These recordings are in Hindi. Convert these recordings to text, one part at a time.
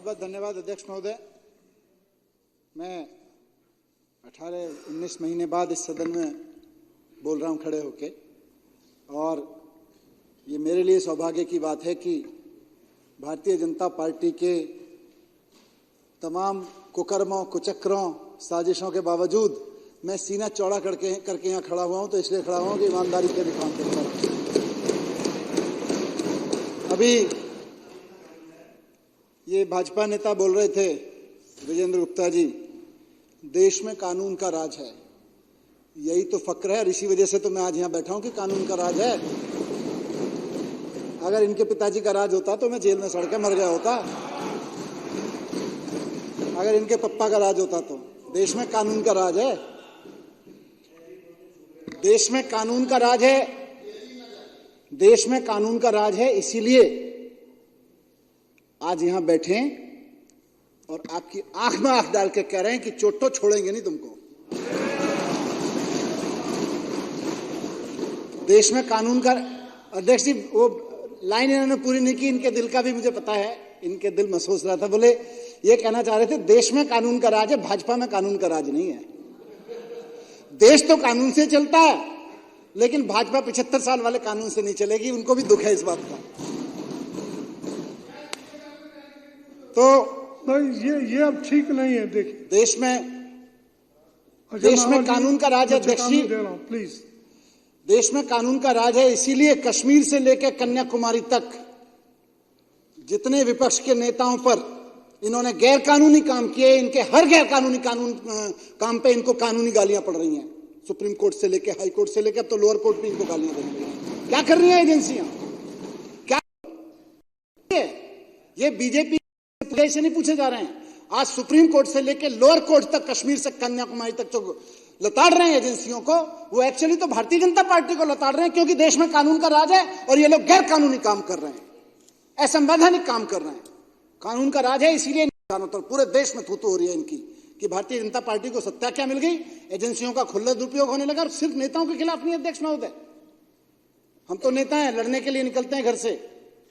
बहुत बहुत धन्यवाद अध्यक्ष महोदय। मैं 18-19 महीने बाद इस सदन में बोल रहा हूं खड़े होके, और ये मेरे लिए सौभाग्य की बात है कि भारतीय जनता पार्टी के तमाम कुकर्मों, कुचक्रों, साजिशों के बावजूद मैं सीना चौड़ा करके यहाँ खड़ा हुआ हूं। तो इसलिए खड़ा हुआ हूं कि ईमानदारी के भी काम करता हूं। अभी ये भाजपा नेता बोल रहे थे, विजेंद्र गुप्ता जी, देश में कानून का राज है। यही तो फक्र है और इसी वजह से तो मैं आज यहाँ बैठा हूं कि कानून का राज है। अगर इनके पिताजी का राज होता तो मैं जेल में सड़ के मर गया होता। अगर इनके पप्पा का राज होता तो देश में कानून का राज है। देश में कानून का राज है। देश में कानून का राज है, इसीलिए आज यहां बैठे और आपकी आंख में आंख डाल के कह रहे हैं कि चोट तो छोड़ेंगे नहीं तुमको। देश में कानून का, अध्यक्ष जी वो लाइन इन्होंने पूरी नहीं की, इनके दिल का भी मुझे पता है, इनके दिल महसूस रहा था। बोले ये कहना चाह रहे थे देश में कानून का राज है, भाजपा में कानून का राज नहीं है। देश तो कानून से चलता है, लेकिन भाजपा 75 साल वाले कानून से नहीं चलेगी। उनको भी दुख है इस बात का। तो ये अब ठीक नहीं है। देखिए देश में कानून का राज है अध्यक्ष जी, प्लीज। देश में कानून का राज है, इसीलिए कश्मीर से लेकर कन्याकुमारी तक जितने विपक्ष के नेताओं पर इन्होंने गैर कानूनी काम किए, इनके हर गैर कानूनी काम पे इनको कानूनी गालियां पड़ रही हैं। सुप्रीम कोर्ट से लेकर हाई कोर्ट से लेकर अब तो लोअर कोर्ट भी इनको गालियां दे रही हैं। क्या कर रही हैं एजेंसियां? क्या ये बीजेपी से नहीं पूछे जा रहे हैं। आज सुप्रीम कोर्ट से लेकर लोअर कोर्ट तक, कश्मीर से कन्याकुमारी तक जो लताड़ रहे हैं एजेंसियों को, वो एक्चुअली तो भारतीय जनता पार्टी को लताड़ रहे हैं, क्योंकि देश में कानून का राज है और ये लोग गैर कानूनी काम कर रहे हैं, असंवैधानिक काम कर रहे हैं। कानून का राज है, इसीलिए पूरे देश में थूथू हो रही है इनकी कि भारतीय जनता पार्टी को सत्ता क्या मिल गई, एजेंसियों का खुला दुरुपयोग होने लगा। और सिर्फ नेताओं के खिलाफ नहीं अध्यक्ष महोदय, हम तो नेता हैं, लड़ने के लिए निकलते हैं घर से।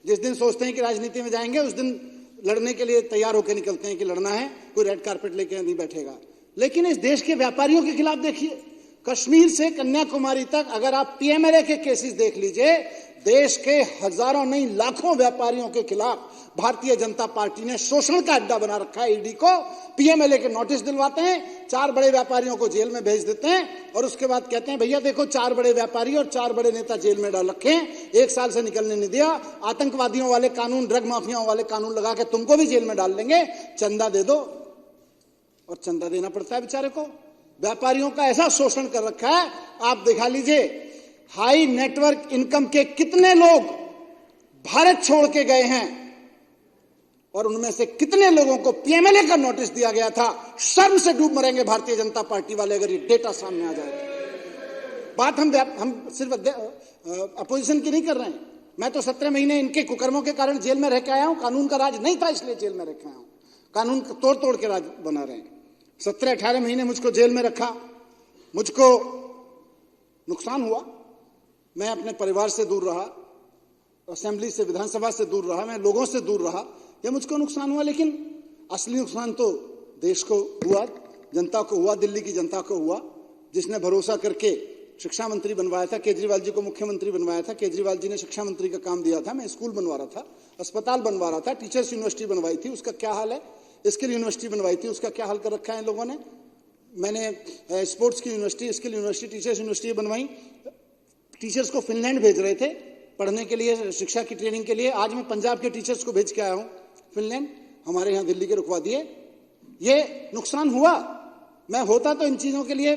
जिस दिन सोचते हैं कि राजनीति में जाएंगे, उस दिन लड़ने के लिए तैयार होकर निकलते हैं कि लड़ना है, कोई रेड कारपेट लेके नहीं बैठेगा। लेकिन इस देश के व्यापारियों के खिलाफ देखिए, कश्मीर से कन्याकुमारी तक अगर आप पीएमएलए के केसेस देख लीजिए, देश के हजारों नहीं लाखों व्यापारियों के खिलाफ भारतीय जनता पार्टी ने शोषण का अड्डा बना रखा है। ईडी को पीएमएलए के नोटिस दिलवाते हैं, 4 बड़े व्यापारियों को जेल में भेज देते हैं और उसके बाद कहते हैं भैया देखो 4 बड़े व्यापारी और 4 बड़े नेता जेल में डाल रखे हैं, 1 साल से निकलने नहीं दिया। आतंकवादियों वाले कानून, ड्रग माफियाओं वाले कानून लगा के तुमको भी जेल में डाल देंगे, चंदा दे दो। और चंदा देना पड़ता है बेचारे को। व्यापारियों का ऐसा शोषण कर रखा है, आप दिखा लीजिए। हाई नेटवर्क इनकम के कितने लोग भारत छोड़ के गए हैं और उनमें से कितने लोगों को पीएमएलए का नोटिस दिया गया था। शर्म से डूब मरेंगे भारतीय जनता पार्टी वाले अगर ये डेटा सामने आ जाए। बात हम सिर्फ अपोजिशन की नहीं कर रहे हैं। मैं तो 17 महीने इनके कुकर्मों के कारण जेल में रह के आया हूं। कानून का राज नहीं था इसलिए जेल में रह के आया हूं। कानून तोड़ के राज बना रहे हैं। 17-18 महीने मुझको जेल में रखा, मुझको नुकसान हुआ। मैं अपने परिवार से दूर रहा, असेंबली से, विधानसभा से दूर रहा, मैं लोगों से दूर रहा, ये मुझको नुकसान हुआ। लेकिन असली नुकसान तो देश को हुआ, जनता को हुआ, दिल्ली की जनता को हुआ, जिसने भरोसा करके शिक्षा मंत्री बनवाया था, केजरीवाल जी को मुख्यमंत्री बनवाया था। केजरीवाल जी ने शिक्षा मंत्री का काम दिया था, मैं स्कूल बनवा रहा था, अस्पताल बनवा रहा था, टीचर्स यूनिवर्सिटी बनवाई थी, उसका क्या हाल है। स्किल यूनिवर्सिटी बनवाई थी, उसका क्या हाल कर रखा है इन लोगों ने। मैंने स्पोर्ट्स की university, skill university, teachers university बनवाई। टीचर्स को फिनलैंड भेज रहे थे पढ़ने के लिए, शिक्षा की ट्रेनिंग के लिए। आज मैं पंजाब के टीचर्स को भेज के आया हूं फिनलैंड, हमारे यहां दिल्ली के रुकवा दिए। ये नुकसान हुआ। मैं होता तो इन चीजों के लिए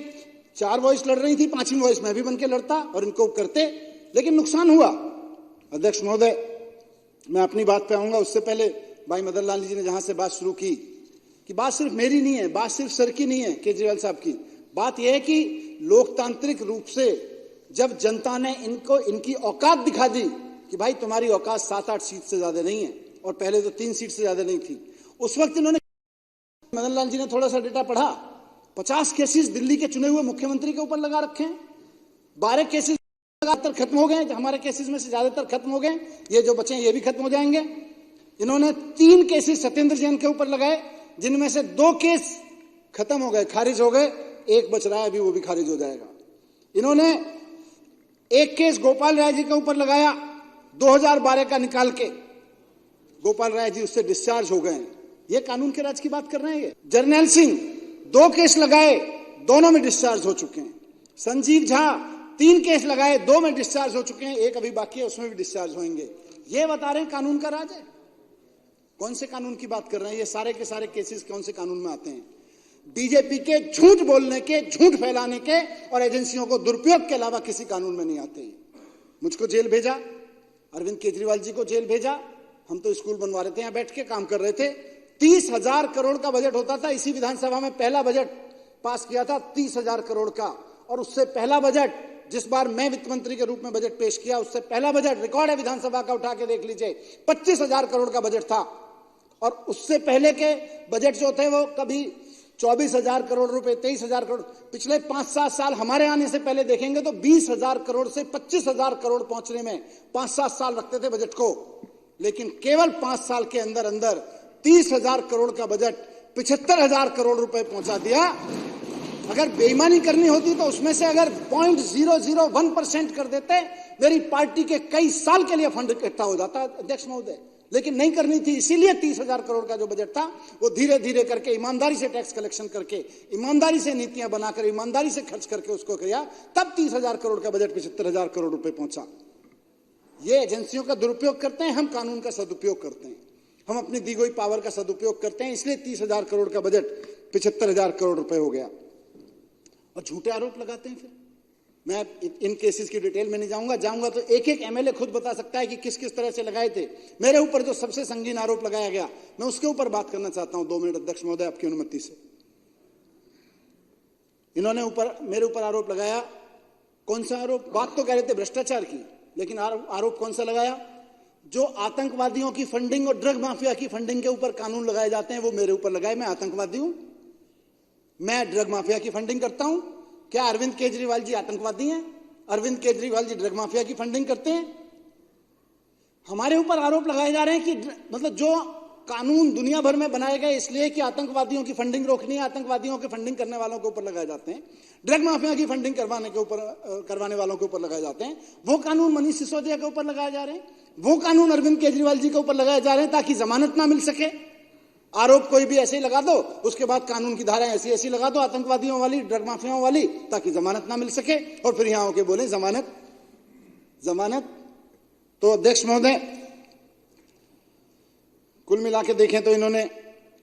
4 वॉइस लड़ रही थी, 5वीं वॉइस मैं भी बन के लड़ता और इनको करते, लेकिन नुकसान हुआ। अध्यक्ष महोदय, मैं अपनी बात पे आऊंगा, उससे पहले भाई मदन लाल जी ने जहां से बात शुरू की कि बात सिर्फ मेरी नहीं है, बात सिर्फ सर की नहीं है, केजरीवाल साहब की बात यह है कि लोकतांत्रिक रूप से जब जनता ने इनको इनकी औकात दिखा दी कि भाई तुम्हारी औकात 7-8 सीट से ज्यादा नहीं है, और पहले तो 3 सीट से ज्यादा नहीं थी, उस वक्त इन्होंने, मदन लाल जी ने थोड़ा सा डेटा पढ़ा, 50 केसेस दिल्ली के चुने हुए मुख्यमंत्री के ऊपर लगा रखे हैं। 12 केसेस लगातार खत्म हो गए, हमारे केसेस में से ज्यादातर खत्म हो गए, ये जो बचे हैं ये भी खत्म हो जाएंगे। इन्होंने 3 केसेस सत्येंद्र जैन के ऊपर लगाए, जिनमें से 2 केस खत्म हो गए, खारिज हो गए, 1 बच रहा है, अभी वो भी खारिज हो जाएगा। इन्होंने 1 केस गोपाल राय जी के ऊपर लगाया 2012 का निकाल के, गोपाल राय जी उससे डिस्चार्ज हो गए। ये कानून के राज की बात कर रहे हैं। ये जर्नैल सिंह 2 केस लगाए, दोनों में डिस्चार्ज हो चुके हैं। संजीव झा 3 केस लगाए, 2 में डिस्चार्ज हो चुके हैं, 1 अभी बाकी है, उसमें भी डिस्चार्ज होंगे। ये बता रहे हैं कानून का राज है। कौन से कानून की बात कर रहे हैं? ये सारे के सारे केसेस कौन से कानून में आते हैं? बीजेपी के झूठ बोलने के, झूठ फैलाने के और एजेंसियों को दुरुपयोग के अलावा किसी कानून में नहीं आते। मुझको जेल भेजा, अरविंद केजरीवाल जी को जेल भेजा, हम तो स्कूल बनवा रहे थे, यहां बैठ के काम कर रहे थे। 30,000 करोड़ का बजट होता था, इसी विधानसभा में पहला बजट पास किया था 30,000 करोड़ का। और उससे पहला बजट, जिस बार मैं वित्त मंत्री के रूप में बजट पेश किया, उससे पहला बजट रिकॉर्ड है विधानसभा का, उठा के देख लीजिए, 25,000 करोड़ का बजट था। और उससे पहले के बजट जो थे वो कभी 24,000 करोड़ रुपए, 23,000 करोड़। पिछले 5-7 साल हमारे आने से पहले देखेंगे तो 20,000 करोड़ से 25,000 करोड़ पहुंचने में 5-7 साल लगते थे बजट को, लेकिन केवल 5 साल के अंदर अंदर 30,000 करोड़ का बजट 75,000 करोड़ रुपए पहुंचा दिया। अगर बेईमानी करनी होती तो उसमें से अगर 0.001% कर देते, मेरी पार्टी के कई साल के लिए फंड इकट्ठा हो जाता, अध्यक्ष महोदय। लेकिन नहीं करनी थी, इसीलिए 30,000 करोड़ का जो बजट था वो धीरे धीरे करके, ईमानदारी से टैक्स कलेक्शन करके, ईमानदारी से नीतियां बनाकर, ईमानदारी से खर्च करके उसको किया, तब 30,000 करोड़ का बजट 75,000 करोड़ रुपए पहुंचा। ये एजेंसियों का दुरुपयोग करते हैं, हम कानून का सदुपयोग करते हैं, हम अपनी दी गई पावर का सदुपयोग करते हैं, इसलिए 30,000 करोड़ का बजट 75,000 करोड़ रुपए हो गया। और झूठे आरोप लगाते हैं। फिर मैं इन केसेस की डिटेल में नहीं जाऊंगा तो एक एक एमएलए खुद बता सकता है कि किस किस तरह से लगाए थे। मेरे ऊपर जो सबसे संगीन आरोप लगाया गया, मैं उसके ऊपर बात करना चाहता हूं 2 मिनट, अध्यक्ष महोदय, आपकी अनुमति से। इन्होंने मेरे ऊपर आरोप लगाया। कौन सा आरोप? बात तो कह रहे थे भ्रष्टाचार की, लेकिन आरोप कौन सा लगाया? जो आतंकवादियों की फंडिंग और ड्रग माफिया की फंडिंग के ऊपर कानून लगाए जाते हैं, वो मेरे ऊपर लगाए। मैं आतंकवादी हूं? मैं ड्रग माफिया की फंडिंग करता हूं? क्या अरविंद केजरीवाल जी आतंकवादी हैं? अरविंद केजरीवाल जी ड्रग माफिया की फंडिंग करते हैं? हमारे ऊपर आरोप लगाए जा रहे हैं कि मतलब जो कानून दुनिया भर में बनाए गए इसलिए कि आतंकवादियों की फंडिंग रोकनी है, आतंकवादियों के फंडिंग करने वालों के ऊपर लगाए जाते हैं, ड्रग माफिया की फंडिंग करवाने वालों के ऊपर लगाए जाते हैं। वो कानून मनीष सिसोदिया के ऊपर लगाए जा रहे हैं, वो कानून अरविंद केजरीवाल जी के ऊपर लगाए जा रहे हैं ताकि जमानत ना मिल सके। आरोप कोई भी ऐसे ही लगा दो, उसके बाद कानून की धाराएं ऐसी ऐसी लगा दो आतंकवादियों वाली, ड्रग माफियाओं वाली, ताकि जमानत ना मिल सके, और फिर यहां होके बोले जमानत। तो अध्यक्ष महोदय, कुल मिला के देखें तो इन्होंने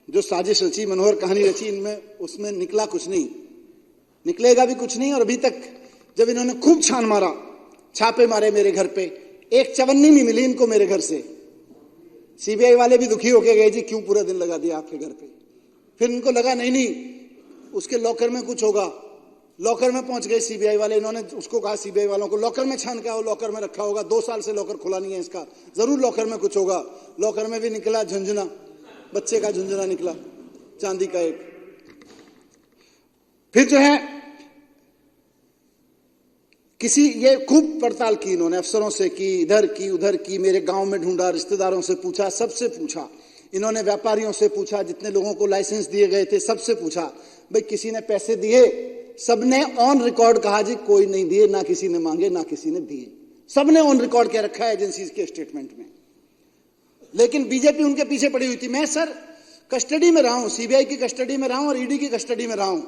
जो साजिश रची, मनोहर कहानी रची, इनमें उसमें निकला कुछ नहीं, निकलेगा भी कुछ नहीं। और अभी तक जब इन्होंने खूब छान मारा, छापे मारे मेरे घर पे, एक चवन्नी नहीं मिली इनको मेरे घर से। सीबीआई वाले भी दुखी होके गए, जी क्यों पूरा दिन लगा दिया आपके घर पे। फिर इनको लगा नहीं उसके लॉकर में कुछ होगा, लॉकर में पहुंच गए सीबीआई वाले। इन्होंने उसको कहा सीबीआई वालों को, लॉकर में छान के आओ, लॉकर में रखा होगा, 2 साल से लॉकर खुला नहीं है इसका, जरूर लॉकर में कुछ होगा। लॉकर में भी निकला झुंझुना, बच्चे का झुंझुना निकला, चांदी का एक। फिर जो है ये खूब पड़ताल की इन्होंने, अफसरों से की, इधर की उधर की, मेरे गांव में ढूंढा, रिश्तेदारों से पूछा, सबसे पूछा इन्होंने, व्यापारियों से पूछा, जितने लोगों को लाइसेंस दिए गए थे सबसे पूछा, भाई किसी ने पैसे दिए? सबने ऑन रिकॉर्ड कहा जी कोई नहीं दिए, ना किसी ने मांगे ना किसी ने दिए, सबने ऑन रिकॉर्ड क्या रखा है एजेंसीज के स्टेटमेंट में। लेकिन बीजेपी उनके पीछे पड़ी हुई थी। मैं सर कस्टडी में रहा हूं, सीबीआई की कस्टडी में रहा हूं और ईडी की कस्टडी में रहा हूं,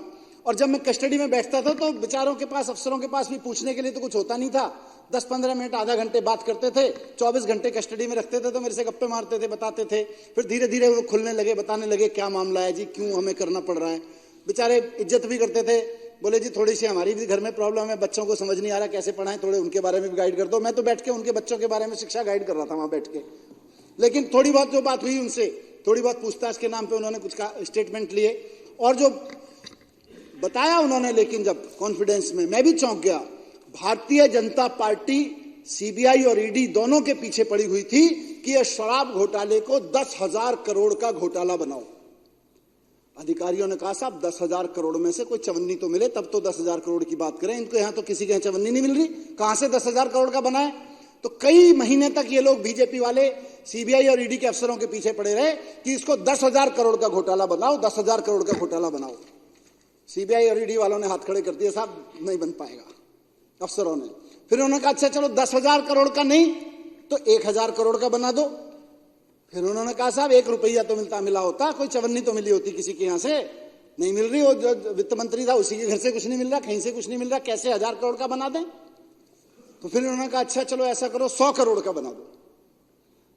और जब मैं कस्टडी में बैठता था तो बेचारों के पास, अफसरों के पास भी पूछने के लिए तो कुछ होता नहीं था। 10-15 मिनट, आधा घंटे बात करते थे, 24 घंटे कस्टडी में रखते थे, तो मेरे से गप्पे मारते थे, बताते थे। फिर धीरे धीरे वो खुलने लगे, बताने लगे क्या मामला है जी, क्यों हमें करना पड़ रहा है। बेचारे इज्जत भी करते थे, बोले जी थोड़ी सी हमारी भी घर में प्रॉब्लम है, बच्चों को समझ नहीं आ रहा कैसे पढ़ाएं, थोड़े उनके बारे में भी गाइड कर दो। मैं तो बैठ के उनके बच्चों के बारे में शिक्षा गाइड कर रहा था वहां बैठ के। लेकिन थोड़ी बहुत जो बात हुई उनसे, थोड़ी बहुत पूछताछ के नाम पे उन्होंने कुछ स्टेटमेंट लिए और जो बताया उन्होंने, लेकिन जब कॉन्फिडेंस में, मैं भी चौंक गया। भारतीय जनता पार्टी, सीबीआई और ईडी दोनों के पीछे पड़ी हुई थी कि यह शराब घोटाले को 10,000 करोड़ का घोटाला बनाओ। अधिकारियों ने कहा साहब 10,000 करोड़ में से कोई चवन्नी तो मिले, तब तो 10,000 करोड़ की बात करें। इनको यहां तो किसी के यहां चवन्नी नहीं मिल रही, कहां से 10,000 करोड़ का बनाए? तो कई महीने तक ये लोग बीजेपी वाले सीबीआई और ईडी के अफसरों के पीछे पड़े रहे कि इसको 10,000 करोड़ का घोटाला बनाओ, 10,000 करोड़ का घोटाला बनाओ। सीबीआई और ईडी वालों ने हाथ खड़े कर दिए, साहब नहीं बन पाएगा, अफसरों ने। फिर उन्होंने कहा अच्छा चलो 10,000 करोड़ का नहीं तो 1,000 करोड़ का बना दो। फिर उन्होंने कहा साहब 1 रुपया तो मिला होता, कोई चवन्नी तो मिली होती किसी के यहां से, नहीं मिल रही। वो जो वित्त मंत्री था उसी के घर से कुछ नहीं मिल रहा, कहीं से कुछ नहीं मिल रहा, कैसे 1,000 करोड़ का बना दें। तो फिर उन्होंने कहा अच्छा चलो ऐसा करो 100 करोड़ का बना दो।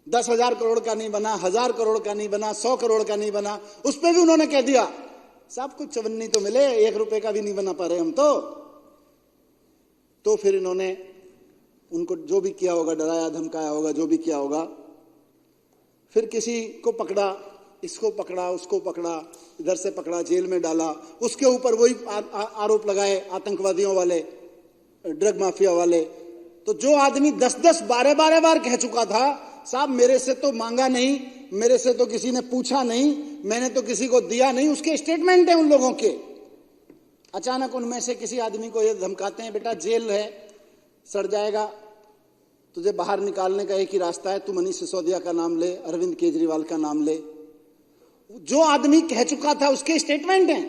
10,000 करोड़ का नहीं बना, 1,000 करोड़ का नहीं बना, 100 करोड़ का नहीं बना। उस पर भी उन्होंने कह दिया साहब कुछ चवन्नी तो मिले, 1 रुपए का भी नहीं बना पा रहे हम तो फिर इन्होंने उनको जो भी किया होगा, डराया धमकाया होगा, जो भी किया होगा। फिर किसी को पकड़ा, इसको पकड़ा, उसको पकड़ा, इधर से पकड़ा, जेल में डाला। उसके ऊपर वही आरोप लगाए आतंकवादियों वाले, ड्रग माफिया वाले। तो जो आदमी 10-10, 12-12 बार कह चुका था साहब मेरे से तो मांगा नहीं, मेरे से तो किसी ने पूछा नहीं, मैंने तो किसी को दिया नहीं, उसके स्टेटमेंट है उन लोगों के। अचानक उनमें से किसी आदमी को ये धमकाते हैं बेटा जेल है, सड़ जाएगा, तुझे बाहर निकालने का एक ही रास्ता है, तू मनीष सिसोदिया का नाम ले, अरविंद केजरीवाल का नाम ले। जो आदमी कह चुका था उसके स्टेटमेंट हैं,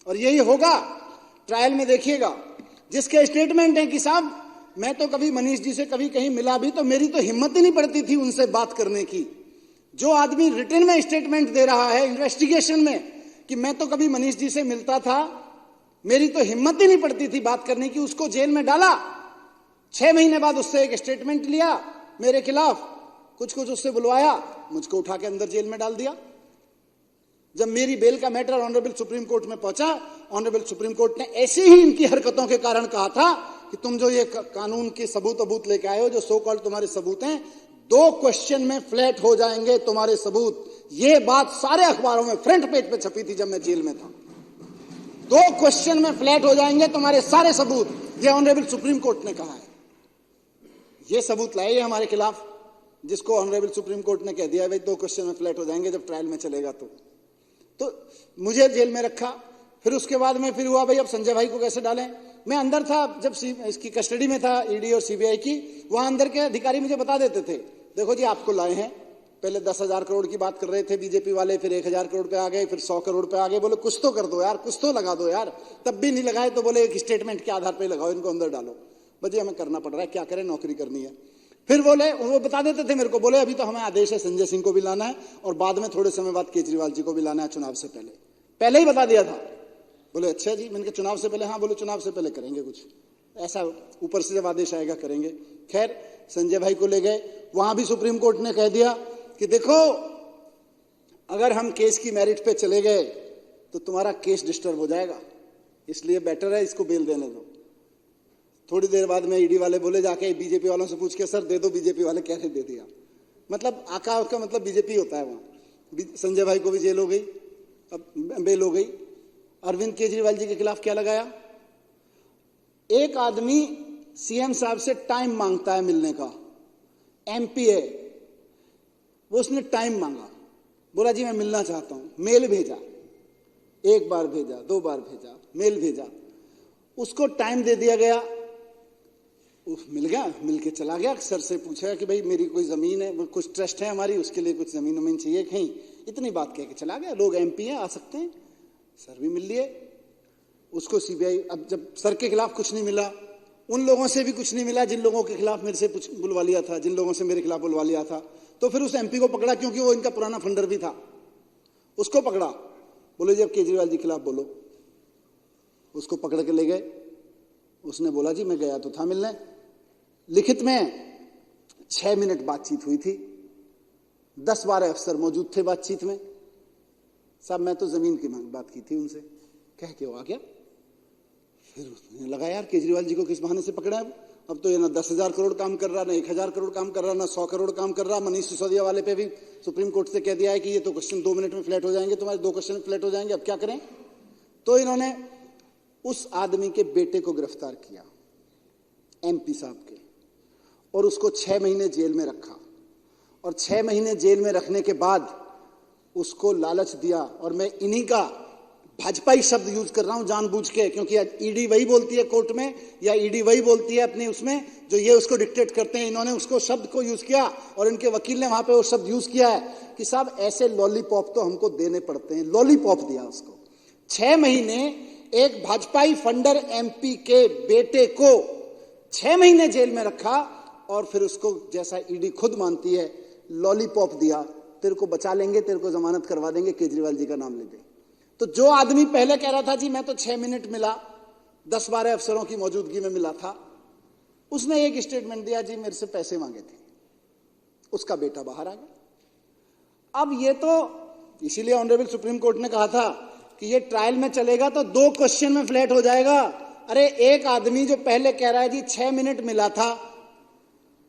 और यही होगा ट्रायल में, देखिएगा। जिसके स्टेटमेंट हैं कि साहब मैं तो कभी मनीष जी से कभी कहीं मिला भी तो मेरी तो हिम्मत ही नहीं पड़ती थी उनसे बात करने की। जो आदमी रिटन में स्टेटमेंट दे रहा है इन्वेस्टिगेशन में कि मैं तो कभी मनीष जी से मिलता था, मेरी तो हिम्मत ही नहीं पड़ती थी बात करने की, उसको जेल में डाला। 6 महीने बाद उससे एक स्टेटमेंट लिया मेरे खिलाफ, कुछ उससे बुलवाया, मुझको उठा के अंदर जेल में डाल दिया। जब मेरी बेल का मैटर ऑनरेबल सुप्रीम कोर्ट में पहुंचा, ऑनरेबल सुप्रीम कोर्ट ने ऐसे ही इनकी हरकतों के कारण कहा था कि तुम जो ये कानून के सबूत लेके आए हो, जो सो कॉल्ड तुम्हारे सबूत हैं, 2 क्वेश्चन में फ्लैट हो जाएंगे तुम्हारे सबूत। ये बात सारे अखबारों में फ्रंट पेज पे छपी थी जब मैं जेल में था। 2 क्वेश्चन में फ्लैट हो जाएंगे तुम्हारे सारे सबूत, ये ऑनरेबल सुप्रीम कोर्ट ने कहा है। ये सबूत लाए हमारे खिलाफ, जिसको ऑनरेबल सुप्रीम कोर्ट ने कह दिया भाई 2 क्वेश्चन में फ्लैट हो जाएंगे जब ट्रायल में चलेगा। तो मुझे जेल में रखा। फिर उसके बाद में फिर हुआ भाई अब संजय भाई को कैसे डालें। मैं अंदर था जब इसकी कस्टडी में था ईडी और सीबीआई की, वहां अंदर के अधिकारी मुझे बता देते थे देखो जी आपको लाए हैं। पहले 10,000 करोड़ की बात कर रहे थे बीजेपी वाले, फिर 1,000 करोड़ पे आ गए, फिर 100 करोड़ पे आ गए। बोले कुछ तो कर दो यार, कुछ तो लगा दो यार। तब भी नहीं लगाए तो बोले एक स्टेटमेंट के आधार पर लगाओ, इनको अंदर डालो। बजे हमें करना पड़ रहा है, क्या करें, नौकरी करनी है। फिर बोले, वो बता देते थे मेरे को, बोले अभी तो हमें आदेश है संजय सिंह को भी लाना है और बाद में थोड़े समय बाद केजरीवाल जी को भी लाना है चुनाव से पहले ही बता दिया था। बोले अच्छा जी, मैंने कहा चुनाव से पहले? हाँ। बोले चुनाव से पहले करेंगे कुछ ऐसा, ऊपर से जब आदेश आएगा करेंगे। खैर संजय भाई को ले गए, वहां भी सुप्रीम कोर्ट ने कह दिया कि देखो अगर हम केस की मेरिट पे चले गए तो तुम्हारा केस डिस्टर्ब हो जाएगा, इसलिए बेटर है इसको बेल देने दो। थोड़ी देर बाद में ईडी वाले बोले जाके बीजेपी वालों से पूछ के सर दे दो, बीजेपी वाले कह रहे दे दिया। मतलब आका उसका मतलब बीजेपी होता है वहां। संजय भाई को भी जेल हो गई, अब बेल हो गई। अरविंद केजरीवाल जी के खिलाफ क्या लगाया, एक आदमी सीएम साहब से टाइम मांगता है मिलने का, एमपी है वो, उसने टाइम मांगा, बोला जी मैं मिलना चाहता हूं। मेल भेजा, 1 बार भेजा, 2 बार भेजा, मेल भेजा, उसको टाइम दे दिया गया। मिल गया, मिल के चला गया। सर से पूछा कि भाई मेरी कोई जमीन है, कुछ ट्रस्ट है हमारी, उसके लिए कुछ जमीन वमीन चाहिए कहीं, इतनी बात कह के चला गया। लोग एमपी हैं, आ सकते हैं। सर भी मिल लिए उसको। सीबीआई अब जब सर के खिलाफ कुछ नहीं मिला, उन लोगों से भी कुछ नहीं मिला जिन लोगों के खिलाफ मेरे से बुलवा लिया था, जिन लोगों से मेरे खिलाफ बुलवा लिया था, तो फिर उस एमपी को पकड़ा क्योंकि वो इनका पुराना फंडर भी था। उसको पकड़ा, बोले जी अब केजरीवाल जी के खिलाफ बोलो। उसको पकड़ के ले गए। उसने बोला जी मैं गया तो था मिलने। लिखित में 6 मिनट बातचीत हुई थी, 10-12 अफसर मौजूद थे बातचीत में। साहब मैं तो जमीन की बात की थी उनसे, कह के वो आ गया। फिर उसने लगा यार केजरीवाल जी को किस बहाने से पकड़ा है। अब तो ये ना 10,000 करोड़ काम कर रहा, ना 1,000 करोड़ काम कर रहा, ना 100 करोड़ काम कर रहा। मनीष सिसोदिया वाले पे भी सुप्रीम कोर्ट से कह दिया है कि ये तो क्वेश्चन 2 मिनट में फ्लैट हो जाएंगे, तुम्हारे 2 क्वेश्चन फ्लैट हो जाएंगे, अब क्या करें। तो इन्होंने उस आदमी के बेटे को गिरफ्तार किया, एमपी साहब के, और उसको 6 महीने जेल में रखा। और 6 महीने जेल में रखने के बाद उसको लालच दिया, और मैं इन्हीं का भाजपाई शब्द यूज कर रहा हूं जानबूझ के, क्योंकि ईडी वही बोलती है कोर्ट में, या ईडी वही बोलती है अपनी उसमें जो ये उसको डिक्टेट करते हैं। इन्होंने उसको शब्द को यूज किया और इनके वकील ने वहां पे वो शब्द यूज किया है कि साहब ऐसे लॉलीपॉप तो हमको देने पड़ते हैं। लॉलीपॉप दिया उसको। 6 महीने एक भाजपाई फंडर एमपी के बेटे को 6 महीने जेल में रखा और फिर उसको, जैसा ईडी खुद मानती है, लॉलीपॉप दिया, तेरे को बचा लेंगे, तेरे को जमानत करवा देंगे, केजरीवाल जी का नाम लेके। तो जो आदमी पहले कह रहा था जी मैं तो 6 मिनट मिला, 10-12 अफसरों की मौजूदगी में मिला था, उसने एक स्टेटमेंट दिया जी मेरे से पैसे मांगे थे, उसका बेटा बाहर आ गया। अब ये तो इसीलिए ऑनरेबल सुप्रीम कोर्ट ने कहा था कि ये ट्रायल में चलेगा तो 2 क्वेश्चन में फ्लैट हो जाएगा। अरे एक आदमी जो पहले कह रहा है जी 6 मिनट मिला था,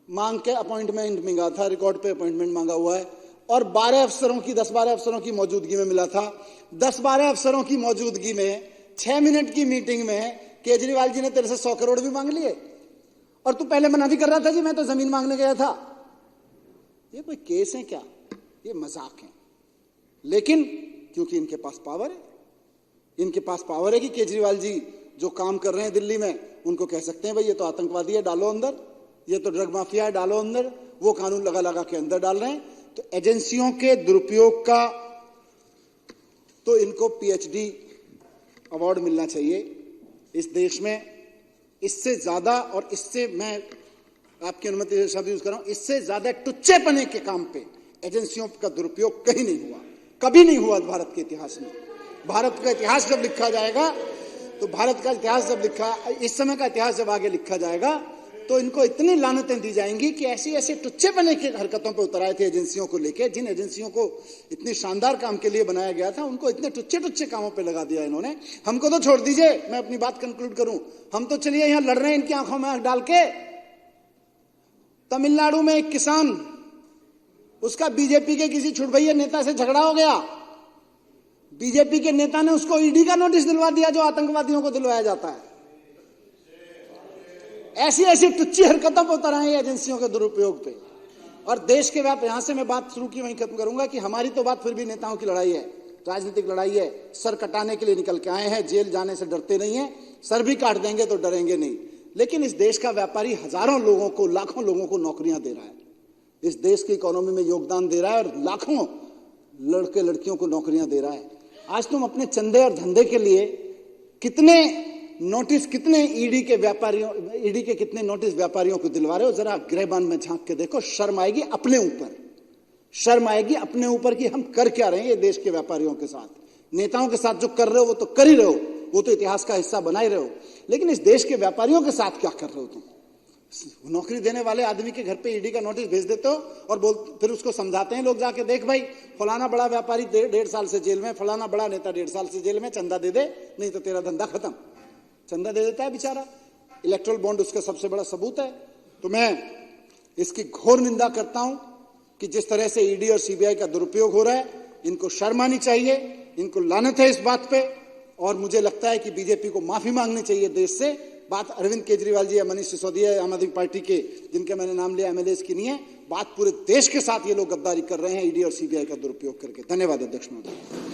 मांग के अपॉइंटमेंट मांगा था, रिकॉर्ड पे अपॉइंटमेंट मांगा हुआ है, और 12 अफसरों की 10-12 अफसरों की मौजूदगी में मिला था। 10-12 अफसरों की मौजूदगी में 6 मिनट की मीटिंग में केजरीवाल जी ने तेरे से 100 करोड़ भी मांग लिए, और तू पहले मना भी कर रहा था जी मैं तो जमीन मांगने गया था। ये कोई केस है क्या? ये मजाक है। लेकिन क्योंकि इनके पास पावर है, इनके पास पावर है कि केजरीवाल जी जो काम कर रहे हैं दिल्ली में, उनको कह सकते हैं भाई ये तो आतंकवादी है, डालो अंदर, ये तो ड्रग माफिया है, डालो अंदर, वो कानून लगा लगा के अंदर डाल रहे हैं। तो एजेंसियों के दुरुपयोग का तो इनको पीएचडी अवार्ड मिलना चाहिए इस देश में। इससे ज्यादा, और इससे मैं आपकी अनुमति से शब्द यूज कर रहा हूं, इससे ज्यादा टुच्चेपने के काम पे एजेंसियों का दुरुपयोग कहीं नहीं हुआ, कभी नहीं हुआ भारत के इतिहास में। भारत का इतिहास जब लिखा जाएगा, तो भारत का इतिहास जब लिखा, इस समय का इतिहास जब आगे लिखा जाएगा, तो इनको इतनी लानतें दी जाएंगी कि ऐसी ऐसी टुच्चेपने की हरकतों पर उतर आए थे एजेंसियों को लेकर। जिन एजेंसियों को इतनी शानदार काम के लिए बनाया गया था, उनको इतने टुच्चे कामों पे लगा दिया इन्होंने। हमको तो छोड़ दीजिए, मैं अपनी बात कंक्लूड करूं, हम तो चलिए यहां लड़ रहे हैं इनकी आंखों में आंख डाल के। तमिलनाडु में एक किसान, उसका बीजेपी के किसी छुटभैया नेता से झगड़ा हो गया, बीजेपी के नेता ने उसको ईडी का नोटिस दिलवा दिया जो आतंकवादियों को दिलवाया जाता है। ऐसी ऐसी टुच्ची हरकतों पर उतर आए एजेंसियों के दुरुपयोग पे। और देश के व्याप, यहां से मैं बात शुरू की वहीं खत्म करूंगा कि हमारी तो बात फिर भी नेताओं की लड़ाई है, राजनीतिक लड़ाई है। सर कटाने के लिए निकल के आए हैं, जेल जाने से डरते नहीं है, सर भी काट देंगे तो डरेंगे नहीं। लेकिन इस देश का व्यापारी हजारों लोगों को, लाखों लोगों को नौकरियां दे रहा है, इस देश की इकोनॉमी में योगदान दे रहा है, और लाखों लड़के लड़कियों को नौकरियां दे रहा है। आज तुम अपने चंदे और धंधे के लिए कितने नोटिस, कितने ईडी के कितने नोटिस व्यापारियों को दिलवा रहे हो? जरा गिरबान में झांक के देखो, शर्म आएगी अपने ऊपर, शर्म आएगी अपने ऊपर कि हम कर क्या रहे हैं ये देश के व्यापारियों के साथ। नेताओं के साथ जो कर रहे हो वो तो कर ही रहे हो, वो तो इतिहास का हिस्सा बना ही रहे हो, लेकिन इस देश के व्यापारियों के साथ क्या कर रहे हो तुम? नौकरी देने वाले आदमी के घर पे ईडी का नोटिस भेज देते हो और फिर उसको समझाते हैं लोग जाके, देख भाई फलाना बड़ा व्यापारी 1.5 साल से जेल में, फलाना बड़ा नेता 1.5 साल से जेल में, चंदा दे दे नहीं तो तेरा धंधा खत्म। चंदा दे देता है बेचारा, इलेक्ट्रल बॉन्ड उसका सबसे बड़ा सबूत है। तो मैं इसकी घोर निंदा करता हूं कि जिस तरह से ईडी और सीबीआई का दुरुपयोग हो रहा है, इनको शर्म आनी चाहिए, इनको लानत है इस बात पे। और मुझे लगता है कि बीजेपी को माफी मांगनी चाहिए देश से। बात अरविंद केजरीवाल जी या मनीष सिसोदिया या आम आदमी पार्टी के, जिनके मैंने नाम लिया, एमएलए की नहीं है, बात पूरे देश के साथ ये लोग गद्दारी कर रहे हैं ईडी और सीबीआई का दुरुपयोग करके। धन्यवाद अध्यक्ष महोदय।